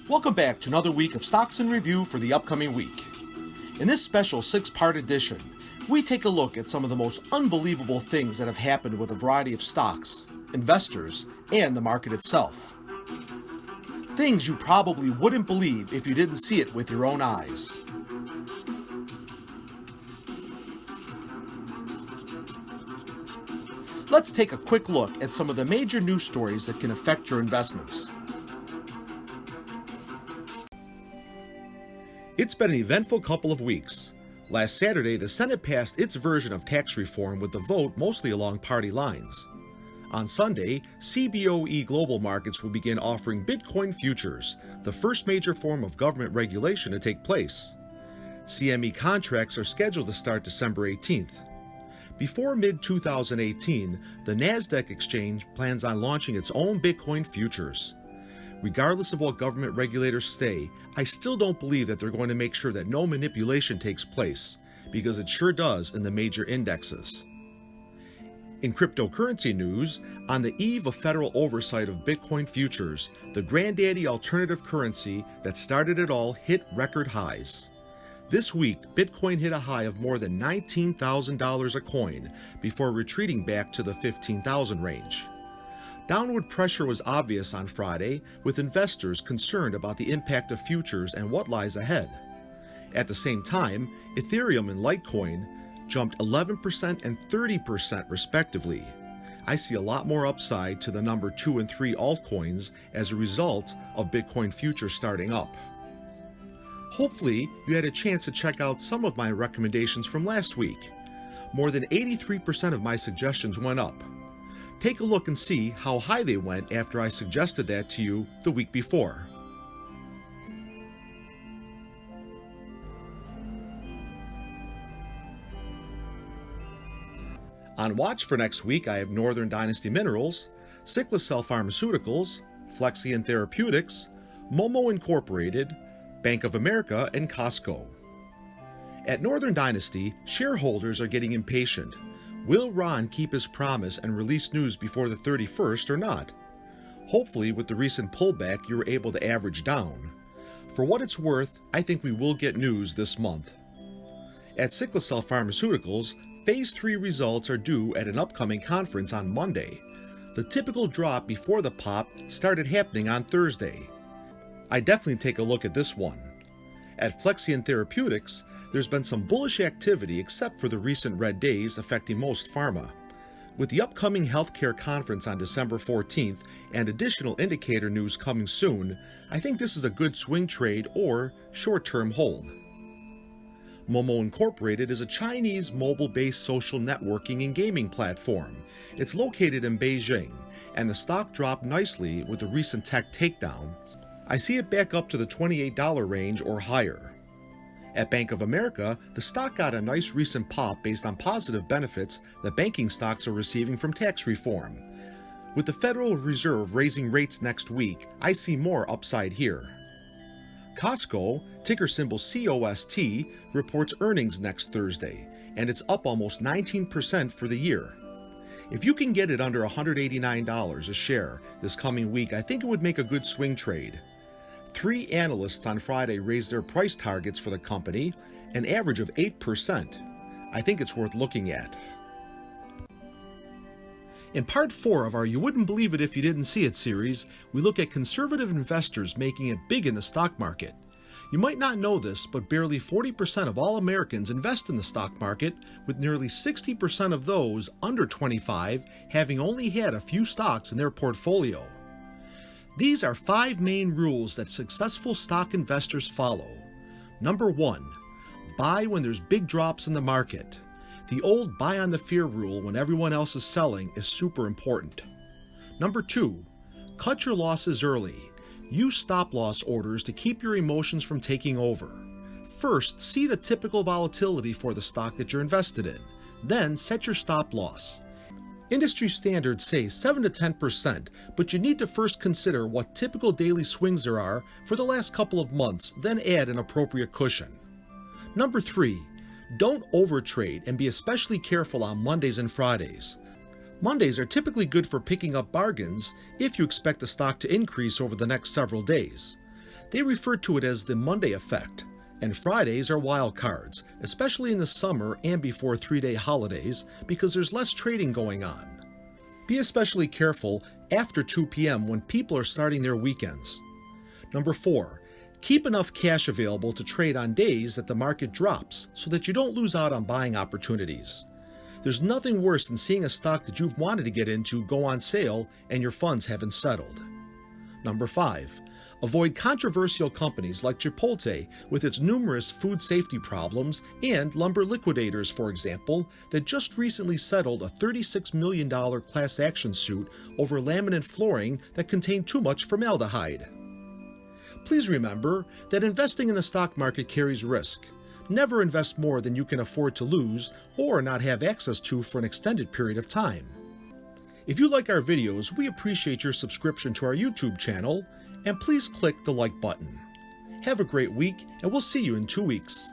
Welcome back to another week of Stocks in Review for the upcoming week. In this special 6-part edition, we take a look at some of the most unbelievable things that have happened with a variety of stocks, investors, and the market itself. Things you probably wouldn't believe if you didn't see it with your own eyes. Let's take a quick look at some of the major news stories that can affect your investments. It's been an eventful couple of weeks. Last Saturday, the Senate passed its version of tax reform with the vote mostly along party lines. On Sunday, CBOE Global Markets will begin offering Bitcoin futures, the first major form of government regulation to take place. CME contracts are scheduled to start December 18th. Before mid-2018, the Nasdaq exchange plans on launching its own Bitcoin futures. Regardless of what government regulators say, I still don't believe that they're going to make sure that no manipulation takes place, because it sure does in the major indexes. In cryptocurrency news, on the eve of federal oversight of Bitcoin futures, the granddaddy alternative currency that started it all hit record highs. This week, Bitcoin hit a high of more than $19,000 a coin before retreating back to the $15,000 range. Downward pressure was obvious on Friday, with investors concerned about the impact of futures and what lies ahead. At the same time, Ethereum and Litecoin jumped 11% and 30% respectively. I see a lot more upside to the number 2 and 3 altcoins as a result of Bitcoin futures starting up. Hopefully, you had a chance to check out some of my recommendations from last week. More than 83% of my suggestions went up. Take a look and see how high they went after I suggested that to you the week before. On watch for next week, I have Northern Dynasty Minerals, Cyclatel Pharmaceuticals, Flexion Therapeutics, Momo Inc, Bank of America, and Costco. At Northern Dynasty, shareholders are getting impatient. Will Ron keep his promise and release news before the 31st or not? Hopefully, with the recent pullback, you were able to average down. For what it's worth, I think we will get news this month. At Cyclatel Pharmaceuticals, Phase 3 results are due at an upcoming conference on Monday. The typical drop before the pop started happening on Thursday. I definitely take a look at this one. At Flexion Therapeutics, there's been some bullish activity except for the recent red days affecting most pharma. With the upcoming healthcare conference on December 14th and additional indicator news coming soon, I think this is a good swing trade or short-term hold. Momo Inc is a Chinese mobile-based social networking and gaming platform. It's located in Beijing, and the stock dropped nicely with the recent tech takedown. I see it back up to the $28 range or higher. At Bank of America, the stock got a nice recent pop based on positive benefits that banking stocks are receiving from tax reform. With the Federal Reserve raising rates next week, I see more upside here. Costco, ticker symbol COST, reports earnings next Thursday, and it's up almost 19% for the year. If you can get it under $189 a share this coming week, I think it would make a good swing trade. 3 analysts on Friday raised their price targets for the company, an average of 8%. I think it's worth looking at. In part 4 of our You Wouldn't Believe It If You Didn't See It series, we look at conservative investors making it big in the stock market. You might not know this, but barely 40% of all Americans invest in the stock market, with nearly 60% of those under 25 having only had a few stocks in their portfolio. These are 5 main rules that successful stock investors follow. Number 1, buy when there's big drops in the market. The old buy on the fear rule when everyone else is selling is super important. Number 2, cut your losses early. Use stop-loss orders to keep your emotions from taking over. First, see the typical volatility for the stock that you're invested in. Then, set your stop-loss. Industry standards say 7 to 10%, but you need to first consider what typical daily swings there are for the last couple of months, then add an appropriate cushion. Number 3, don't overtrade and be especially careful on Mondays and Fridays. Mondays are typically good for picking up bargains if you expect the stock to increase over the next several days. They refer to it as the Monday effect, and Fridays are wild cards, especially in the summer and before 3-day holidays because there's less trading going on. Be especially careful after 2 p.m. when people are starting their weekends. Number 4. Keep enough cash available to trade on days that the market drops so that you don't lose out on buying opportunities. There's nothing worse than seeing a stock that you've wanted to get into go on sale and your funds haven't settled. Number 5. Avoid controversial companies like Chipotle with its numerous food safety problems and Lumber Liquidators, for example, that just recently settled a $36 million class action suit over laminate flooring that contained too much formaldehyde. Please remember that investing in the stock market carries risk. Never invest more than you can afford to lose or not have access to for an extended period of time. If you like our videos, we appreciate your subscription to our YouTube channel, and please click the like button. Have a great week, and we'll see you in 2 weeks.